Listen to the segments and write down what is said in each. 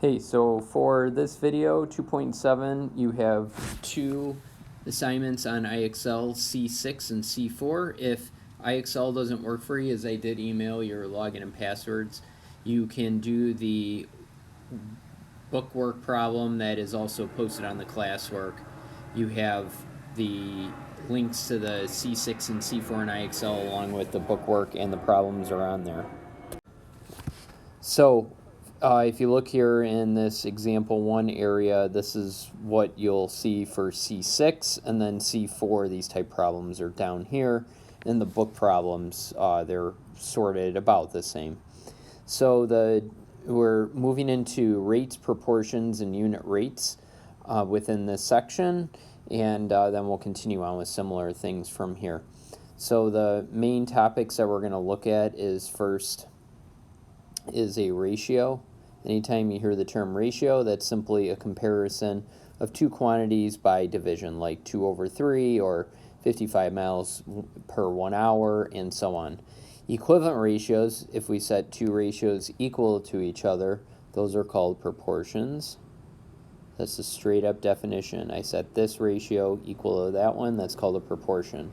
Hey, so for this video 2.7, you have two assignments on IXL C6 and C4. If IXL doesn't work for you, as I did email your login and passwords, you can do the bookwork problem that is also posted on the classwork. You have the links to the C6 and C4 and IXL along with the bookwork, and the problems are on there. So if you look here in this example 1 area, this is what you'll see for C6, and then C4, these type problems are down here. And the book problems, they're sorted about the same. So we're moving into rates, proportions, and unit rates within this section, and then we'll continue on with similar things from here. So the main topics that we're going to look at is first is a ratio. Anytime you hear the term ratio, that's simply a comparison of two quantities by division, like 2 over 3 or 55 miles per 1 hour, and so on. Equivalent ratios, if we set two ratios equal to each other, those are called proportions. That's a straight up definition. I set this ratio equal to that one, that's called a proportion.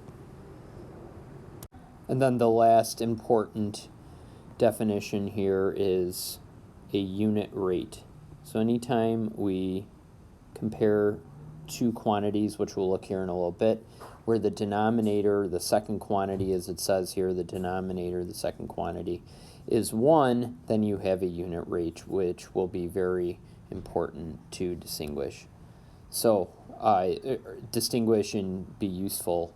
And then the last important definition here is a unit rate. So anytime we compare two quantities, which we'll look here in a little bit, where the denominator, the second quantity, as it says here, the denominator, the second quantity, is 1, then you have a unit rate, which will be very important to distinguish. So distinguish and be useful,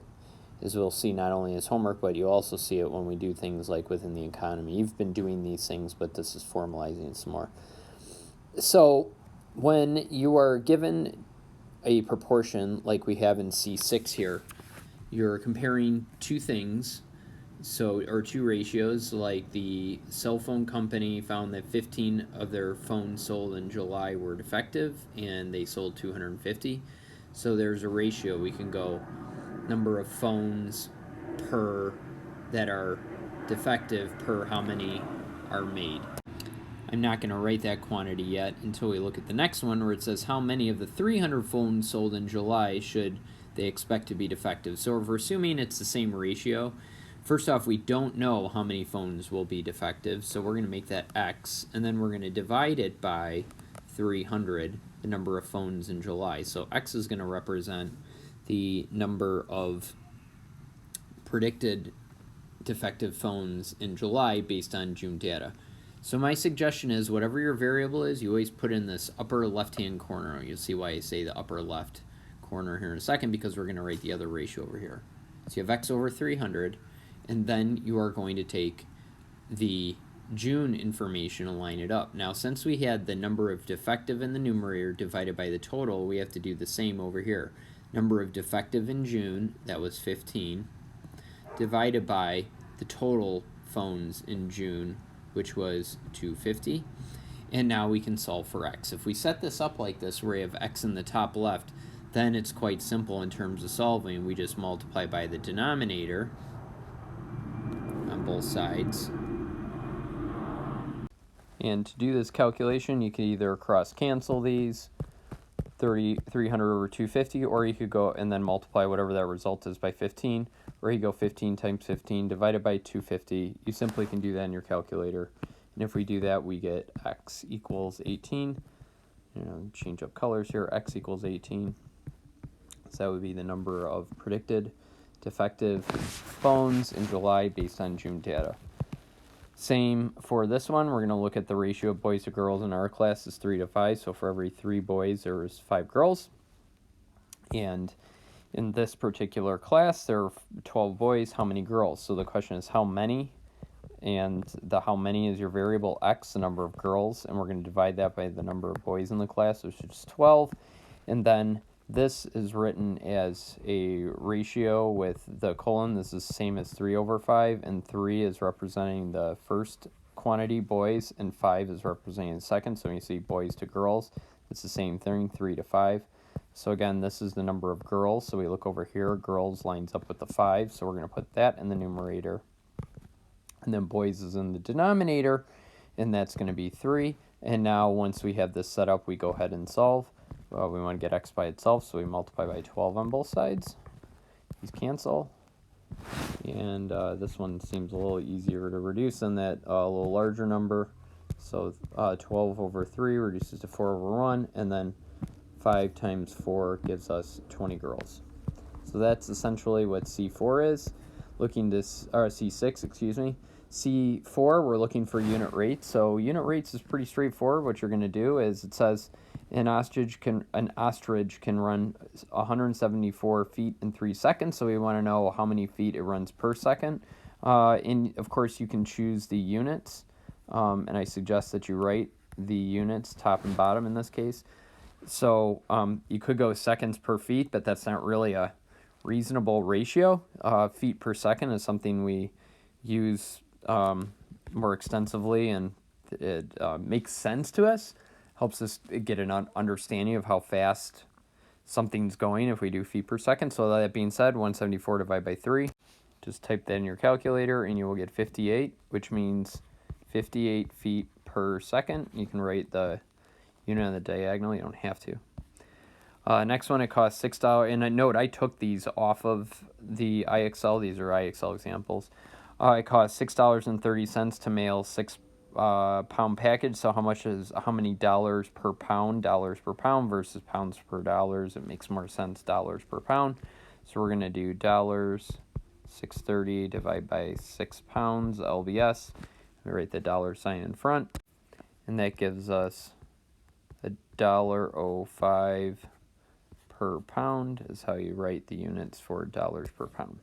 as we'll see not only as homework, but you also see it when we do things like within the economy. You've been doing these things, but this is formalizing it some more. So when you are given a proportion like we have in C6 here, you're comparing two things, or two ratios, like the cell phone company found that 15 of their phones sold in July were defective, and they sold 250. So there's a ratio. We can go number of phones per that are defective per how many are made. I'm not going to write that quantity yet until we look at the next one, where it says how many of the 300 phones sold in July should they expect to be defective. So if we're assuming it's the same ratio, first off, we don't know how many phones will be defective, so we're going to make that X, and then we're going to divide it by 300, the number of phones in July. So X is going to represent the number of predicted defective phones in July based on June data. So my suggestion is, whatever your variable is, you always put in this upper left-hand corner. You'll see why I say the upper left corner here in a second, because we're going to write the other ratio over here. So you have X over 300, and then you are going to take the June information and line it up. Now, since we had the number of defective in the numerator divided by the total, we have to do the same over here. Number of defective in June, that was 15, divided by the total phones in June, which was 250. And now we can solve for X. If we set this up like this, where we have X in the top left, then it's quite simple in terms of solving. We just multiply by the denominator on both sides. And to do this calculation, you can either cross cancel these, 300 over 250, or you could go and then multiply whatever that result is by 15, or you go 15 times 15 divided by 250. You simply can do that in your calculator. And if we do that, we get X equals 18. Change up colors here. X equals 18. So that would be the number of predicted defective phones in July based on June data. Same for this one. We're going to look at the ratio of boys to girls in our class is 3 to 5. So for every 3 boys, there's 5 girls. And in this particular class, there are 12 boys. How many girls? So the question is how many? And the how many is your variable X, the number of girls. And we're going to divide that by the number of boys in the class, which is 12. And then this is written as a ratio with the colon. This is the same as 3 over 5, and 3 is representing the first quantity, boys, and 5 is representing the second. So when you see boys to girls, it's the same thing, 3 to 5. So again, this is the number of girls. So we look over here, girls lines up with the 5, so we're going to put that in the numerator. And then boys is in the denominator, and that's going to be 3. And now once we have this set up, we go ahead and solve. We want to get x by itself, so we multiply by 12 on both sides. These cancel. And this one seems a little easier to reduce than that a little larger number. So 12 over 3 reduces to 4 over 1, and then 5 times 4 gives us 20 girls. So that's essentially what C4 is. Looking to, or C6, excuse me. C4, we're looking for unit rates. So unit rates is pretty straightforward. What you're going to do is it says an ostrich can run 174 feet in 3 seconds. So we want to know how many feet it runs per second. And of course, you can choose the units. And I suggest that you write the units top and bottom in this case. So you could go seconds per feet, but that's not really a reasonable ratio. Feet per second is something we use more extensively, and it makes sense to us, helps us get an understanding of how fast something's going if we do feet per second. So that being said, 174 divided by 3, just type that in your calculator and you will get 58, which means 58 feet per second. You can write the unit on the diagonal, you don't have to. Next one, it costs $6. And note, I took these off of the IXL. These are IXL examples. It costs $6.30 to mail 6-pound package. So how many dollars per pound? Dollars per pound versus pounds per dollars. It makes more sense dollars per pound. So we're going to do dollars, 630 divided by 6 pounds, LBS. We write the dollar sign in front. And that gives us $1.05 per pound is how you write the units for dollars per pound.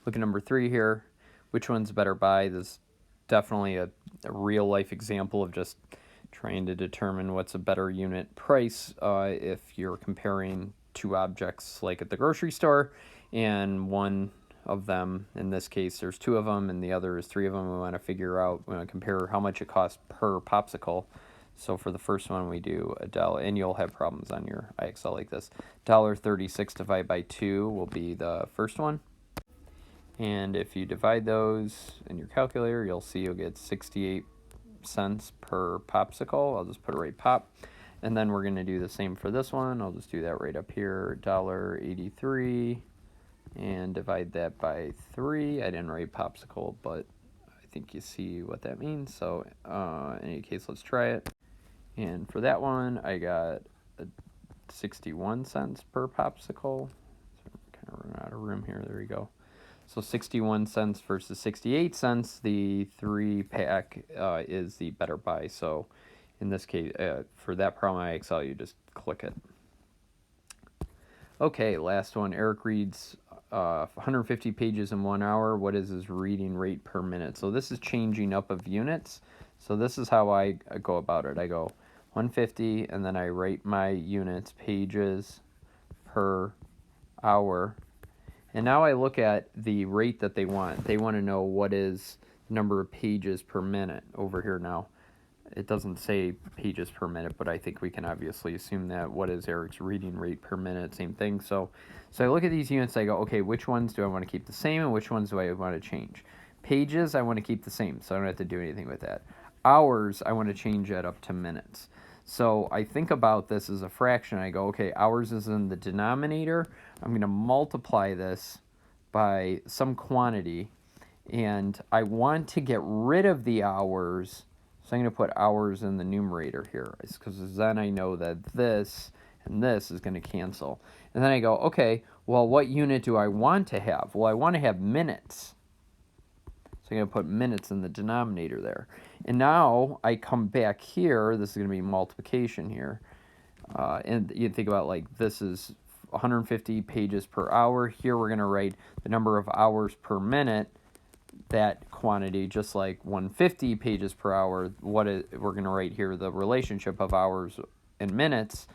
Look at number 3 here. Which one's better buy? This is definitely a real life example of just trying to determine what's a better unit price if you're comparing two objects like at the grocery store, and one of them, in this case there's 2 of them and the other is 3 of them. We want to compare how much it costs per popsicle. So for the first one, we do $1, and you'll have problems on your IXL like this. $1.36 divided by 2 will be the first one. And if you divide those in your calculator, you'll see you'll get 68 cents per popsicle. I'll just put it right pop. And then we're going to do the same for this one. I'll just do that right up here, $1.83, and divide that by 3. I didn't write popsicle, but I think you see what that means. So in any case, let's try it. And for that one, I got 61 cents per popsicle. So I'm kind of running out of room here. There we go. So 61 cents versus 68 cents. The 3-pack is the better buy. So in this case, for that problem IXL, you just click it. Okay, last one. Eric reads 150 pages in 1 hour. What is his reading rate per minute? So this is changing up of units. So this is how I go about it. I go 150, and then I write my units, pages per hour. And now I look at the rate that they want. They want to know what is the number of pages per minute over here now. It doesn't say pages per minute, but I think we can obviously assume that. What is Eric's reading rate per minute? Same thing. So I look at these units, I go, okay, which ones do I want to keep the same and which ones do I want to change? Pages, I want to keep the same, so I don't have to do anything with that. Hours, I want to change that up to minutes. So I think about this as a fraction. I go, okay, hours is in the denominator. I'm going to multiply this by some quantity, and I want to get rid of the hours, so I'm going to put hours in the numerator here, because then I know that this and this is going to cancel. And then I go, okay, well, what unit do I want to have? Well, I want to have minutes. So I'm going to put minutes in the denominator there. And now I come back here. This is going to be multiplication here. And you think about, like, this is 150 pages per hour. Here we're going to write the number of hours per minute, that quantity, just like 150 pages per hour. We're going to write here the relationship of hours and minutes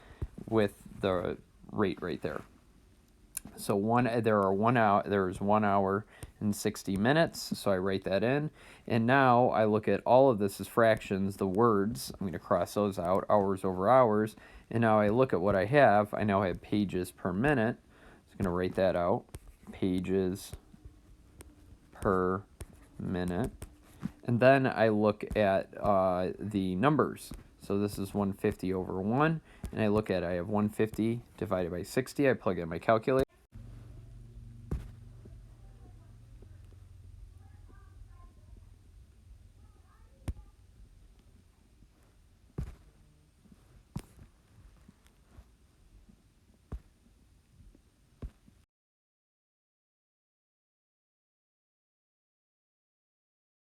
with the rate right there. So there's 1 hour and 60 minutes, so I write that in. And now I look at all of this as fractions, the words. I'm going to cross those out, hours over hours. And now I look at what I have. I now have pages per minute. So I'm going to write that out, pages per minute. And then I look at the numbers. So this is 150 over 1, and I look at, I have 150 divided by 60. I plug in my calculator.